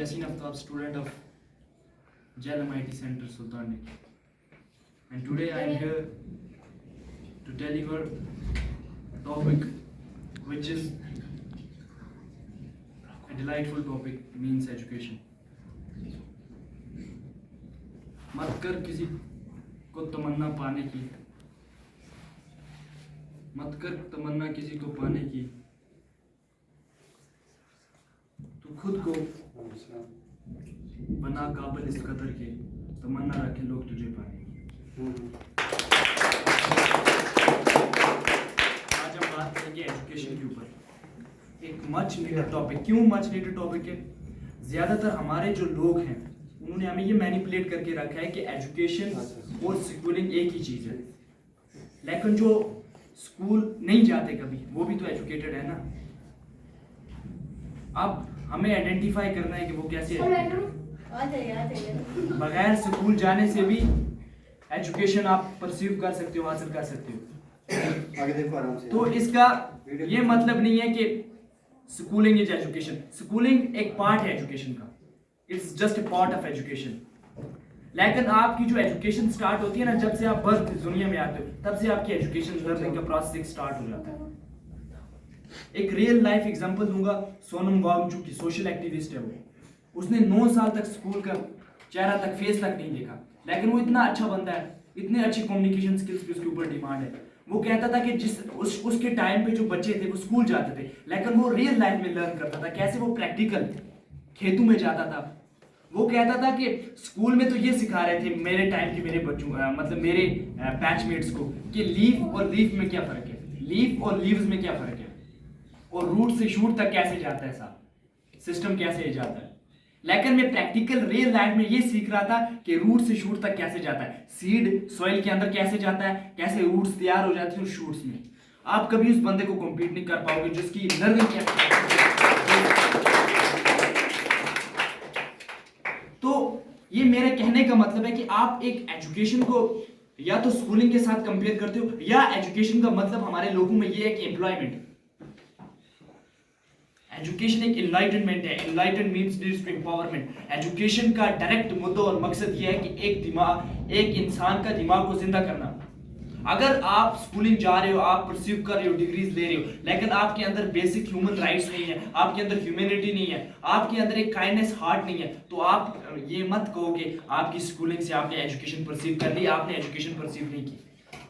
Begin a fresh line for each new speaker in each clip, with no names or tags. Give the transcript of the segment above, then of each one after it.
Yasin Aftab, student of JEL MIT Center, Sultanate. And today I am here to deliver a topic which is a delightful topic, means education. मत कर किसी को तमन्ना पाने की, मत कर तमन्ना किसी को पाने की, तू खुद को बना काबिल इस कदर के, तमन्ना रखे लोग तुझे पाने की। आज हम बात करेंगे एजुकेशन के ऊपर। एक मच नीडेड टॉपिक। क्यों मच नीडेड टॉपिक है? ज्यादातर हमारे जो लोग हैं उन्होंने हमें ये मैनिपुलेट करके रखा है कि एजुकेशन और स्कूलिंग एक ही चीज है, लेकिन जो स्कूल नहीं जाते कभी वो भी तो एजुकेटेड है ना। अब हमें आइडेंटिफाई करना है कि वो कैसे बगैर स्कूल जाने से भी एजुकेशन आप परसीव कर सकते हो, हासिल कर सकते हो।
आगे देखो आराम से।
तो इसका ये मतलब नहीं है कि स्कूलिंग इज एजुकेशन। स्कूलिंग एक पार्ट है एजुकेशन का, it's just a part of education. लेकिन आपकी जो एजुकेशन स्टार्ट होती है ना, जब से आप बर्थ दुनिया में आते हो तब से आपकी एजुकेशन लर्निंग का प्रोसेस स्टार्ट हो जाता है। एक रियल लाइफ एग्जांपल दूंगा, सोनम वांगचुक की, सोशल एक्टिविस्ट है वो। उसने 9 साल तक स्कूल का चेहरा तक, फेस तक नहीं देखा, लेकिन वो इतना अच्छा बंदा है, इतने अच्छी कम्युनिकेशन स्किल्स की उसके ऊपर डिमांड है। वो कहता था कि उसके टाइम पे जो बच्चे थे वो स्कूल जाते थे, लेकिन वो रियल लाइफ में लर्न करता था। कैसे? वो प्रैक्टिकल खेतों में जाता था। वो कहता था कि स्कूल में तो ये सिखा रहे थे मेरे टाइम के मेरे बच्चों मतलब मेरे बैचमेट्स को कि लीफ और लीफ में क्या फर्क है, लीफ और लीव्स में क्या फर्क है, और रूट से शूट तक कैसे जाता है, साहब सिस्टम कैसे जाता है। लेकिन मैं प्रैक्टिकल रियल लाइफ में ये सीख रहा था कि रूट से शूट तक कैसे जाता है, सीड सॉइल के अंदर कैसे जाता है, कैसे रूट्स तैयार हो जाती है उस शूट्स में। आप कभी उस बंदे को कॉम्पीट नहीं कर पाओगे जिसकी लर्निंग तो ये मेरे कहने का मतलब है कि आप एक एजुकेशन को या तो स्कूलिंग के साथ कंपेयर करते हो, या एजुकेशन का मतलब हमारे लोगों में ये है कि एम्प्लॉयमेंट। एजुकेशन एक इनलाइटनमेंट है। Enlighten means leads to empowerment. Education का डायरेक्ट मुद्दा और मकसद ये है कि एक इंसान का दिमाग को जिंदा करना। अगर आप स्कूलिंग जा रहे हो, आप परसीव कर रहे हो, डिग्रीज ले रहे हो, लेकिन आपके अंदर बेसिक ह्यूमन राइट्स नहीं है, आपके अंदर ह्यूमैनिटी नहीं है, आपके अंदर एक काइंडनेस हार्ट नहीं है, तो आप ये मत कहो कि आपकी स्कूलिंग से आपने एजुकेशन परसीव कर ली, आपने एजुकेशन परसीव नहीं की।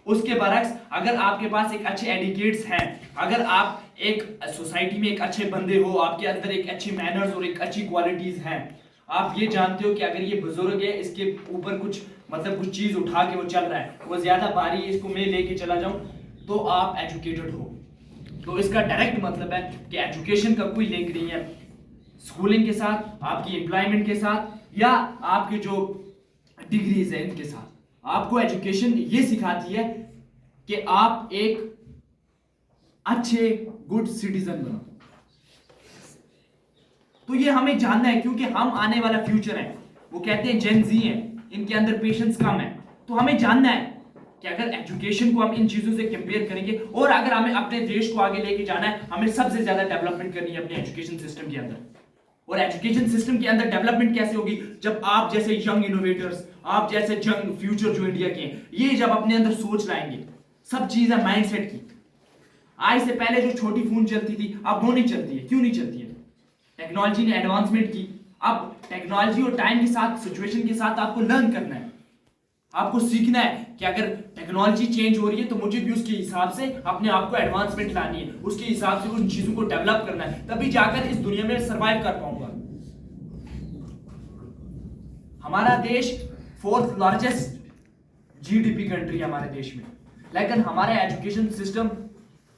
उसके बरक्स अगर आपके पास एक अच्छे एडिकेट्स हैं, अगर आप एक सोसाइटी में एक अच्छे बंदे हो, आपके अंदर एक अच्छे मैनर्स और एक अच्छी क्वालिटीज हैं, आप ये जानते हो कि अगर ये बुजुर्ग है, इसके ऊपर कुछ कुछ चीज उठा के वो चल रहा है, वो ज्यादा भारी है, इसको मैं लेके चला जाऊं, तो आप एजुकेटेड हो। तो इसका डायरेक्ट मतलब है कि एजुकेशन का कोई लिंक नहीं है स्कूलिंग के साथ, आपकी एम्प्लॉयमेंट के साथ, या आपके जो डिग्रीज है इनके साथ। आपको एजुकेशन ये सिखाती है कि आप एक अच्छे गुड सिटीजन बनो। तो ये हमें जानना है, क्योंकि हम आने वाला फ्यूचर है। वो कहते हैं जेन जी है, इनके अंदर पेशेंस कम है। तो हमें जानना है कि अगर एजुकेशन को हम इन चीजों से कंपेयर करेंगे, और अगर हमें अपने देश को आगे लेके जाना है, हमें सबसे ज्यादा डेवलपमेंट करनी है अपने एजुकेशन सिस्टम के अंदर। और एजुकेशन सिस्टम के अंदर डेवलपमेंट कैसे होगी? जब आप जैसे यंग इनोवेटर्स, आप जैसे यंग फ्यूचर जो इंडिया के हैं, ये जब अपने अंदर सोच लाएंगे, सब चीजें माइंडसेट की। आज से पहले जो छोटी फोन चलती थी, अब वो नहीं चलती है। क्यों नहीं चलती है? टेक्नोलॉजी ने एडवांसमेंट की। अब टेक्नोलॉजी और टाइम के साथ, सिचुएशन के साथ आपको लर्न करना है, आपको सीखना है कि अगर टेक्नोलॉजी चेंज हो रही है तो मुझे भी उसके हिसाब से अपने आप को एडवांसमेंट लानी है, उसके हिसाब से उन चीजों को डेवलप करना है, तभी जाकर इस दुनिया में सरवाइव कर पाऊंगा। हमारा देश 4th लार्जेस्ट जीडीपी कंट्री है हमारे देश में, लेकिन हमारा एजुकेशन सिस्टम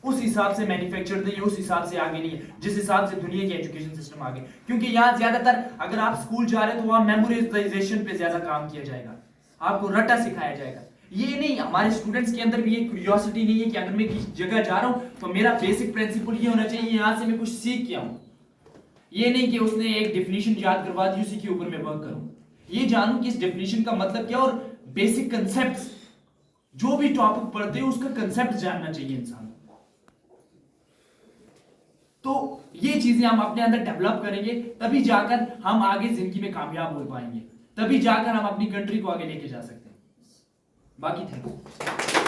उस हिसाब से मैन्युफैक्चर्ड नहीं है, उस हिसाब से आगे नहीं है जिस हिसाब से दुनिया की एजुकेशन सिस्टम आगे। क्योंकि यहाँ ज्यादातर अगर आप स्कूल जा रहे हो तो वहां मेमोराइजेशन पे ज्यादा काम किया जाएगा, आपको रटा सिखाया जाएगा। ये नहीं, हमारे स्टूडेंट्स के अंदर भी ये क्यूरियोसिटी नहीं है कि अगर मैं किसी जगह जा रहा हूं तो मेरा बेसिक प्रिंसिपल ये होना चाहिए, यहां से मैं कुछ सीख के आऊं। ये नहीं कि उसने एक डेफिनेशन याद करवा दी, उसी के ऊपर मैं वर्क करूं। ये जानूं कि इस डेफिनेशन का मतलब क्या, और बेसिक कंसेप्ट, जो भी टॉपिक पढ़ते हो उसका कंसेप्ट जानना चाहिए इंसान। तो ये चीजें हम अपने अंदर डेवलप करेंगे, तभी जाकर हम आगे जिंदगी में कामयाब हो पाएंगे, तभी जाकर हम अपनी कंट्री को आगे लेके जा सकते हैं। बाकी थैंक यू।